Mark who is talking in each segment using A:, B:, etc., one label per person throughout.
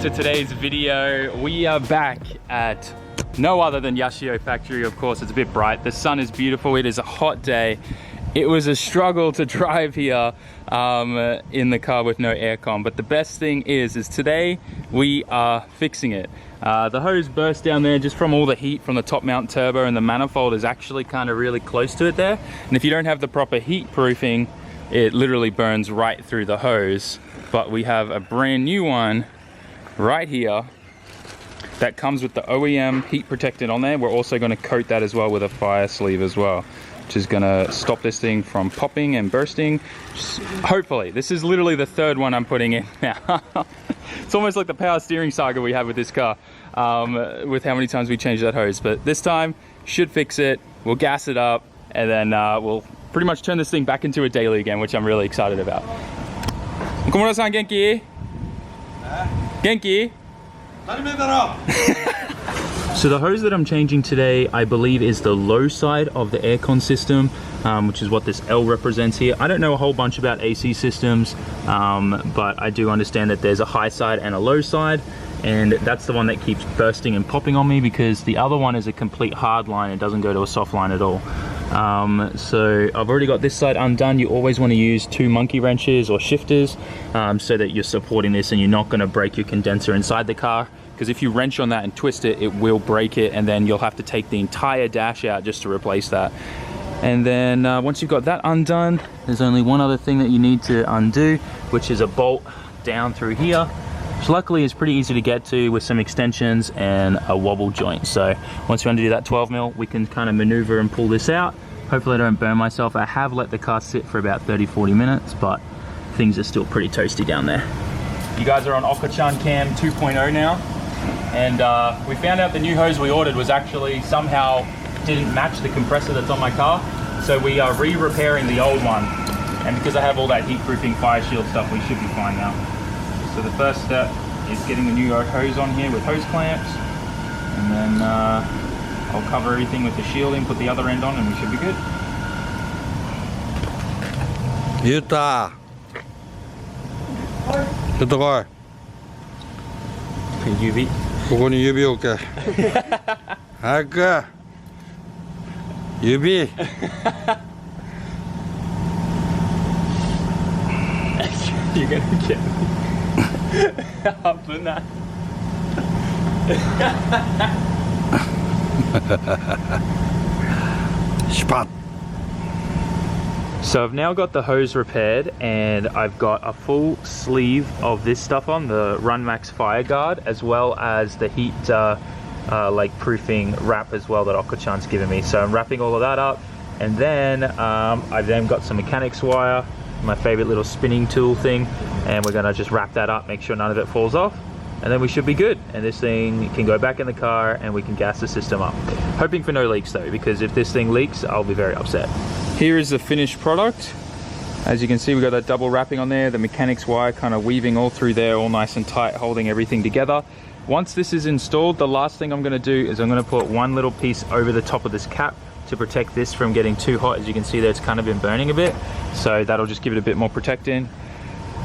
A: to today's video. We are back at no other than Yashio Factory. Of course, it's a bit bright. The sun is beautiful. It is a hot day. It was a struggle to drive here in the car with no aircon, but the best thing is today we are fixing it. The hose burst down there just from all the heat from the top mount turbo, and the manifold is actually kind of really close to it there. And if you don't have the proper heat proofing, it literally burns right through the hose. But we have a brand new one right here that comes with the OEM heat protectant on there. We're also going to coat that as well with a fire sleeve as well, which is going to stop this thing from popping and bursting. Hopefully. This is literally the third one I'm putting in now. It's almost like the power steering saga we have with this car, with how many times we changed that hose. But this time, should fix it. We'll gas it up, and then we'll pretty much turn this thing back into a daily again, which I'm really excited about. Komuro-san, genki? Genki? So the hose that I'm changing today, I believe, is the low side of the aircon system, which is what this L represents here. I don't know a whole bunch about AC systems, but I do understand that there's a high side and a low side, and that's the one that keeps bursting and popping on me, because the other one is a complete hard line. It doesn't go to a soft line at all. So I've already got this side undone. You always want to use 2 monkey wrenches or shifters, so that you're supporting this and you're not going to break your condenser inside the car, because if you wrench on that and twist it, it will break it, and then you'll have to take the entire dash out just to replace that. And then once you've got that undone, there's only one other thing that you need to undo, which is a bolt down through here, which luckily is pretty easy to get to with some extensions and a wobble joint. So once you undo that 12mm, we can kind of maneuver and pull this out. Hopefully I don't burn myself. I have let the car sit for about 30-40 minutes, but things are still pretty toasty down there. You guys are on Oka-chan Cam 2.0 now, and we found out the new hose we ordered was actually somehow didn't match the compressor that's on my car. So we are re-repairing the old one, and because I have all that heat-proofing fire shield stuff, we should be fine now. So the first step is getting the new hose on here with hose clamps, and then I'll cover everything with the shielding, put the other end on, and we should be good.
B: Yuta! ちょっと来い。
A: 指。
B: ここに指を置け。早く。指。
A: You're gonna get me. 危ない。
B: シュパッ。
A: So I've now got the hose repaired, and I've got a full sleeve of this stuff on, the RunMax Fire Guard, as well as the heat like proofing wrap as well that Oka-chan's given me. So I'm wrapping all of that up, and then I've then got some mechanics wire, my favorite little spinning tool thing, and we're gonna just wrap that up, make sure none of it falls off, and then we should be good, and this thing can go back in the car and we can gas the system up. Hoping for no leaks though, because if this thing leaks, I'll be very upset. Here is the finished product. As you can see, we've got that double wrapping on there, the mechanics wire kind of weaving all through there, all nice and tight, holding everything together. Once this is installed, the last thing I'm going to do is I'm going to put one little piece over the top of this cap to protect this from getting too hot. As you can see there, it's kind of been burning a bit, so that'll just give it a bit more protection.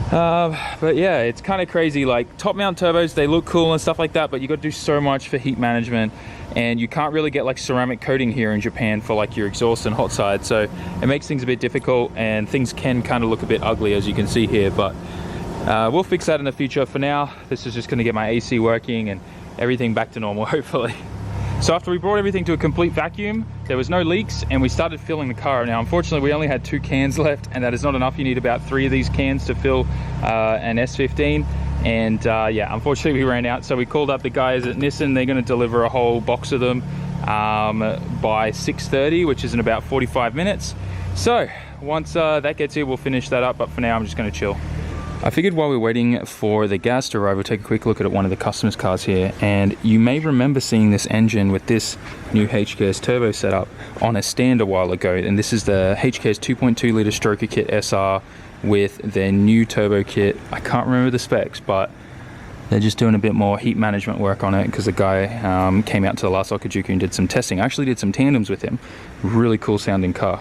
A: But yeah, it's kind of crazy. Like, top mount turbos, they look cool and stuff like that, but you got to do so much for heat management, and you can't really get like ceramic coating here in Japan for like your exhaust and hot side, so it makes things a bit difficult, and things can kind of look a bit ugly, as you can see here. But we'll fix that in the future. For now, this is just going to get my AC working and everything back to normal, hopefully. So after we brought everything to a complete vacuum, there was no leaks, and we started filling the car. Now, unfortunately, we only had 2 cans left, and that is not enough. You need about 3 of these cans to fill an S15. And yeah, unfortunately, we ran out. So we called up the guys at Nissan. They're going to deliver a whole box of them by 6:30, which is in about 45 minutes. So once that gets here, we'll finish that up. But for now, I'm just going to chill. I figured while we're waiting for the gas to arrive, we'll take a quick look at one of the customers' cars here. And you may remember seeing this engine with this new HKS turbo setup on a stand a while ago. And this is the HKS 2.2 litre stroker kit SR with their new turbo kit. I can't remember the specs, but they're just doing a bit more heat management work on it, because the guy came out to the last Okajuku and did some testing. I actually did some tandems with him. Really cool sounding car.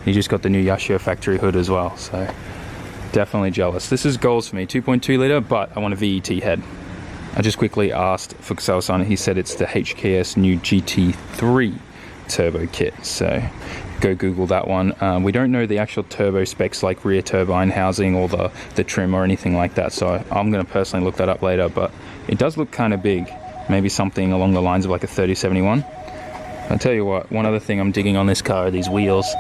A: He just got the new Yashio Factory hood as well, so definitely jealous. This is goals for me, 2.2 litre, but I want a VET head. I just quickly asked Fukusawa-san, he said it's the HKS new GT3 turbo kit, so go Google that one. We don't know the actual turbo specs like rear turbine housing or the trim or anything like that, so I'm going to personally look that up later, but it does look kind of big, maybe something along the lines of like a 3071. I'll tell you what, one other thing I'm digging on this car are these wheels,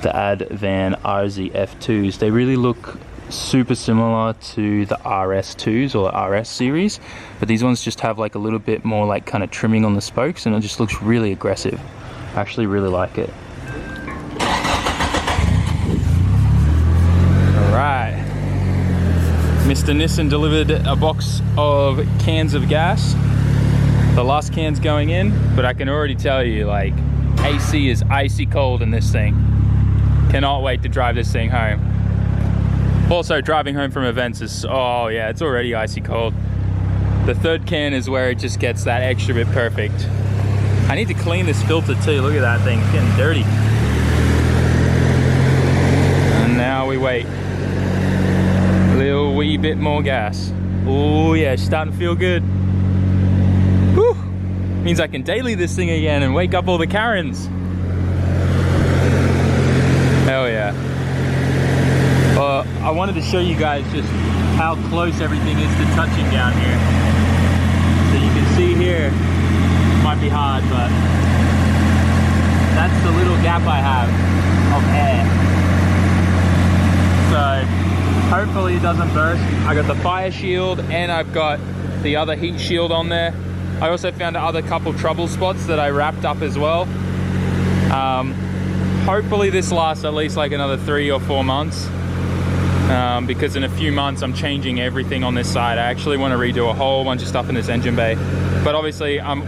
A: the Ad Van RZ F2s. They really look super similar to the RS2s or the RS series, but these ones just have like a little bit more like kind of trimming on the spokes, and it just looks really aggressive. I actually really like it. Alright, Mr. Nissan delivered a box of cans of gas. The last can's going in, but I can already tell you, like, AC is icy cold in this thing. Cannot wait to drive this thing home. Also, driving home from events is, oh yeah, it's already icy cold. The third can is where it just gets that extra bit perfect. I need to clean this filter too. Look at that thing, it's getting dirty. And now we wait. A little wee bit more gas. Oh yeah, it's starting to feel good. Whew. Means I can daily this thing again and wake up all the Karens. Hell yeah. I wanted to show you guys just how close everything is to touching down here. So you can see here, might be hard, but that's the little gap I have of air. So hopefully it doesn't burst. I got the fire shield and I've got the other heat shield on there. I also found other couple trouble spots that I wrapped up as well. Hopefully this lasts at least like another 3 or 4 months. Because in a few months I'm changing everything on this side. I actually want to redo a whole bunch of stuff in this engine bay, but obviously I'm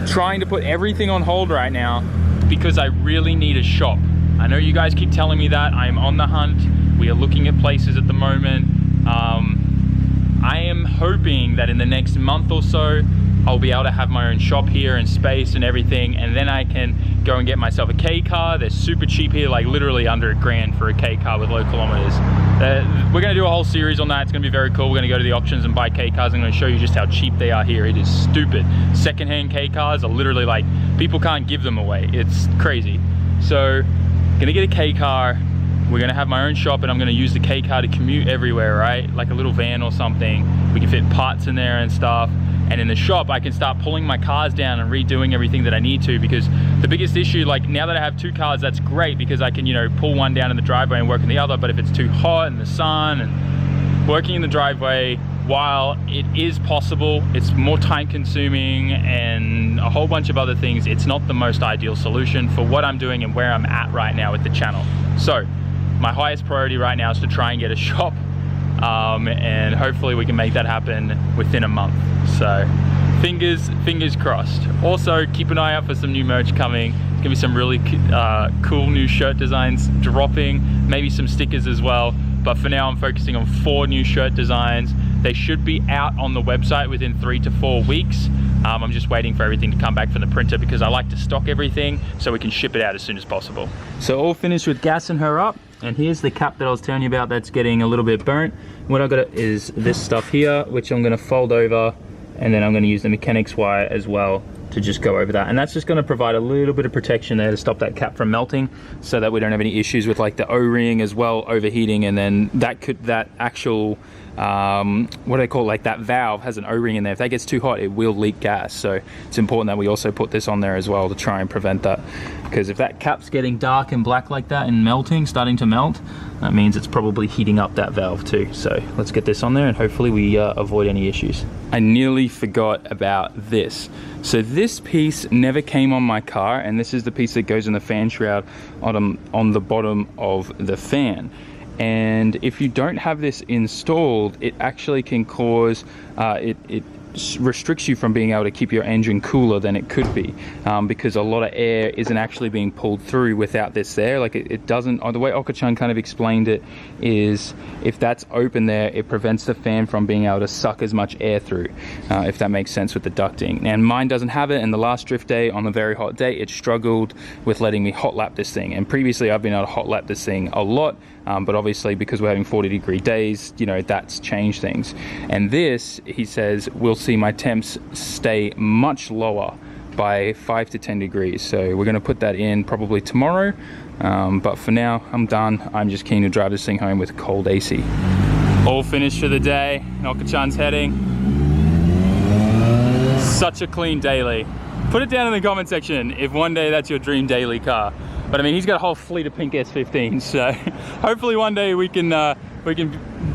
A: trying to put everything on hold right now because I really need a shop. I know you guys keep telling me that. I'm on the hunt. We are looking at places at the moment. I am hoping that in the next month or so I'll be able to have my own shop here and space and everything, and then I can go and get myself a K car. They're super cheap here, like literally under $1,000 for a K car with low kilometers. We're going to do a whole series on that. It's going to be very cool. We're going to go to the auctions and buy K cars. I'm going to show you just how cheap they are here. It is stupid. Secondhand K cars are literally like, people can't give them away. It's crazy. So going to get a K car. We're going to have my own shop, and I'm going to use the K car to commute everywhere, right? Like a little van or something. We can fit parts in there and stuff. And in the shop, I can start pulling my cars down and redoing everything that I need to, because the biggest issue, like now that I have 2 cars, that's great because I can, you know, pull one down in the driveway and work in the other. But if it's too hot in the sun and working in the driveway, while it is possible, it's more time consuming and a whole bunch of other things. It's not the most ideal solution for what I'm doing and where I'm at right now with the channel. So my highest priority right now is to try and get a shop. And hopefully we can make that happen within a month. So fingers crossed. Also keep an eye out for some new merch coming. There's gonna be some really cool new shirt designs dropping, maybe some stickers as well. But for now I'm focusing on 4 new shirt designs. They should be out on the website within 3 to 4 weeks. I'm just waiting for everything to come back from the printer because I like to stock everything so we can ship it out as soon as possible. So all finished with gassing her up, and here's the cap that I was telling you about that's getting a little bit burnt. What I've got is this stuff here, which I'm going to fold over, and then I'm going to use the mechanics wire as well to just go over that, and that's just going to provide a little bit of protection there to stop that cap from melting, so that we don't have any issues with like the O-ring as well overheating. And then that actual what do they call it, like that valve has an O-ring in there. If that gets too hot, it will leak gas, so it's important that we also put this on there as well to try and prevent that, because if that cap's getting dark and black like that and melting, starting to melt, that means it's probably heating up that valve too. So let's get this on there and hopefully we avoid any issues. I nearly forgot about this. So this piece never came on my car, and this is the piece that goes in the fan shroud on the bottom of the fan. And if you don't have this installed, it actually can cause, it restricts you from being able to keep your engine cooler than it could be, because a lot of air isn't actually being pulled through without this there. Like it doesn't, the way Oka-chan kind of explained it is, if that's open there, it prevents the fan from being able to suck as much air through, if that makes sense with the ducting. And mine doesn't have it, and the last drift day on a very hot day, it struggled with letting me hot lap this thing. And previously I've been able to hot lap this thing a lot, but obviously because we're having 40-degree days, you know, that's changed things. And this, he says, we'll see see my temps stay much lower by 5 to 10 degrees. So we're gonna put that in probably tomorrow. But for now, I'm done. I'm just keen to drive this thing home with cold AC. All finished for the day. Oka-chan's heading. Such a clean daily. Put it down in the comment section if one day that's your dream daily car. But I mean, he's got a whole fleet of pink S15s, so hopefully one day we can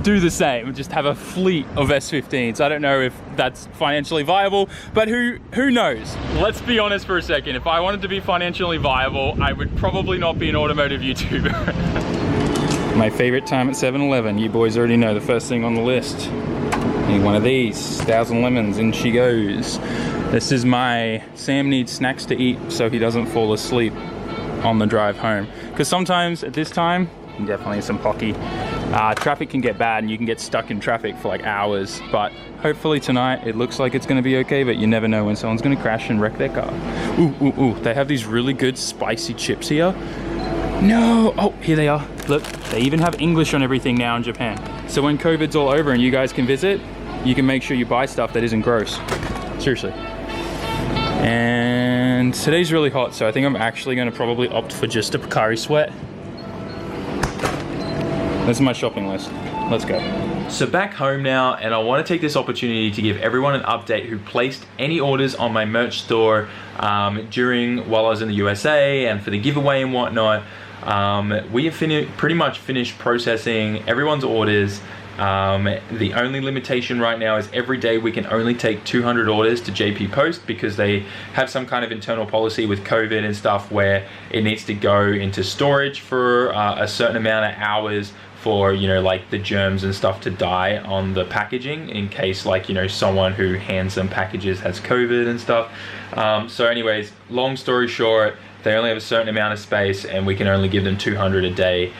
A: do the same, just have a fleet of S15s. I don't know if that's financially viable, but who knows? Let's be honest for a second. If I wanted to be financially viable, I would probably not be an automotive YouTuber. My favorite time at 7-Eleven, you boys already know, the first thing on the list. Need one of these, 1,000 lemons, in she goes. This is my Sam needs snacks to eat so he doesn't fall asleep on the drive home. Because sometimes at this time, definitely some pocky, traffic can get bad and you can get stuck in traffic for like hours. But hopefully tonight it looks like it's going to be okay, but you never know when someone's going to crash and wreck their car. Ooh, they have these really good spicy chips here. No, oh, here they are. Look, they even have English on everything now in Japan. So when COVID's all over and you guys can visit, you can make sure you buy stuff that isn't gross. Seriously. And today's really hot, so I think I'm actually going to probably opt for just a Pocari Sweat. This is my shopping list. Let's go. So back home now, and I want to take this opportunity to give everyone an update who placed any orders on my merch store while I was in the USA and for the giveaway and whatnot. We have pretty much finished processing everyone's orders. The only limitation right now is every day we can only take 200 orders to JP Post because they have some kind of internal policy with COVID and stuff where it needs to go into storage for a certain amount of hours for, you know, like the germs and stuff to die on the packaging in case, like, you know, someone who hands them packages has COVID and stuff. So anyways, long story short, they only have a certain amount of space and we can only give them 200 a day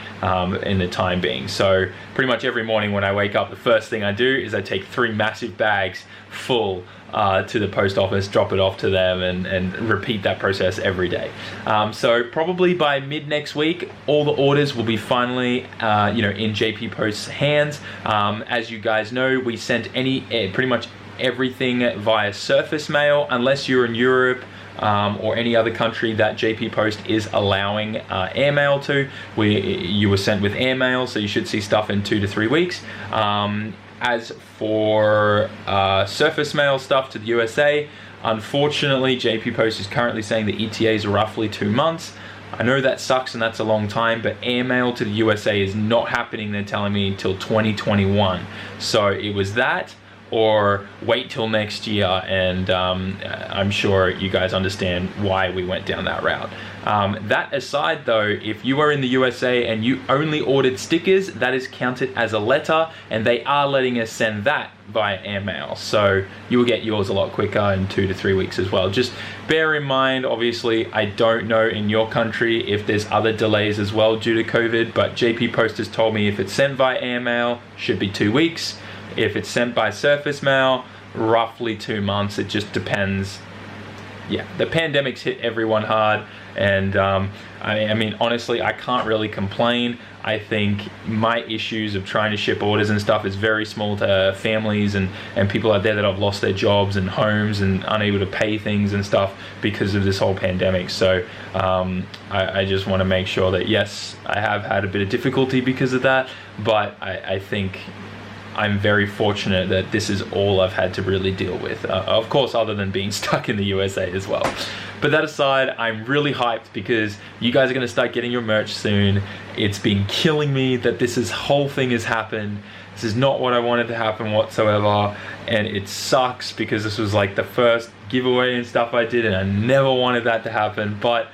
A: in the time being. So pretty much every morning when I wake up, the first thing I do is I take 3 massive bags full to the post office, drop it off to them, and repeat that process every day. So probably by mid next week, all the orders will be finally in JP Post's hands. As you guys know, we sent pretty much everything via surface mail unless you're in Europe or any other country that JP Post is allowing airmail to. You were sent with airmail, so you should see stuff in 2 to 3 weeks. As for surface mail stuff to the USA, unfortunately JP Post is currently saying the ETAs are roughly 2 months. I know that sucks and that's a long time, but airmail to the USA is not happening, they're telling me, until 2021. So it was that, or wait till next year, and I'm sure you guys understand why we went down that route. That aside though, if you are in the USA and you only ordered stickers, that is counted as a letter, and they are letting us send that via airmail. So you will get yours a lot quicker in 2 to 3 weeks as well. Just bear in mind, obviously, I don't know in your country if there's other delays as well due to COVID, but JP Post has told me if it's sent via airmail, should be 2 weeks. If it's sent by surface mail, roughly 2 months. It just depends. Yeah, the pandemic's hit everyone hard, and I mean, honestly, I can't really complain. I think my issues of trying to ship orders and stuff is very small to families and people out there that have lost their jobs and homes and unable to pay things and stuff because of this whole pandemic. So I just want to make sure that, yes, I have had a bit of difficulty because of that, but I think I'm very fortunate that this is all I've had to really deal with. Of course, other than being stuck in the USA as well. But that aside, I'm really hyped because you guys are going to start getting your merch soon. It's been killing me that this whole thing has happened. This is not what I wanted to happen whatsoever. And it sucks because this was like the first giveaway and stuff I did, and I never wanted that to happen. But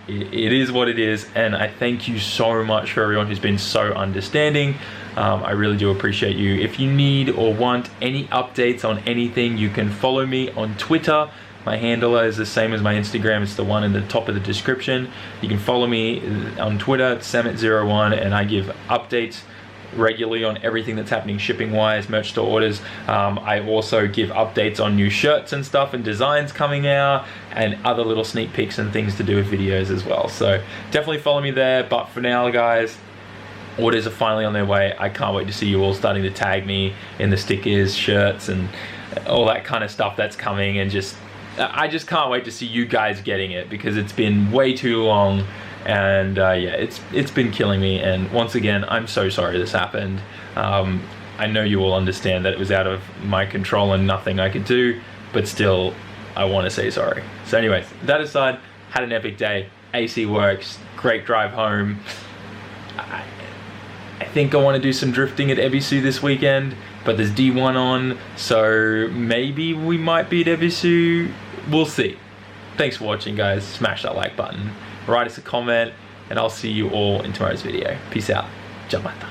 A: it is what it is, and I thank you so much for everyone who's been so understanding. I really do appreciate you. If you need or want any updates on anything, you can follow me on Twitter. My handle is the same as my Instagram. It's the one in the top of the description. You can follow me on Twitter, SAMMIT01, and I give updates regularly on everything that's happening shipping wise, merch store orders. I also give updates on new shirts and stuff and designs coming out, and other little sneak peeks and things to do with videos as well. So definitely follow me there. But for now, guys, orders are finally on their way. I can't wait to see you all starting to tag me in the stickers, shirts, and all that kind of stuff that's coming, and I just can't wait to see you guys getting it, because it's been way too long, and yeah, it's been killing me. And once again, I'm so sorry this happened. I know you all understand that it was out of my control and nothing I could do, but still, I want to say sorry. So anyways, that aside, had an epic day. AC works, great drive home. I think I want to do some drifting at Ebisu this weekend, but there's D1 on, so maybe we might be at Ebisu. We'll see. Thanks for watching, guys. Smash that like button, write us a comment, and I'll see you all in tomorrow's video. Peace out. Jamata.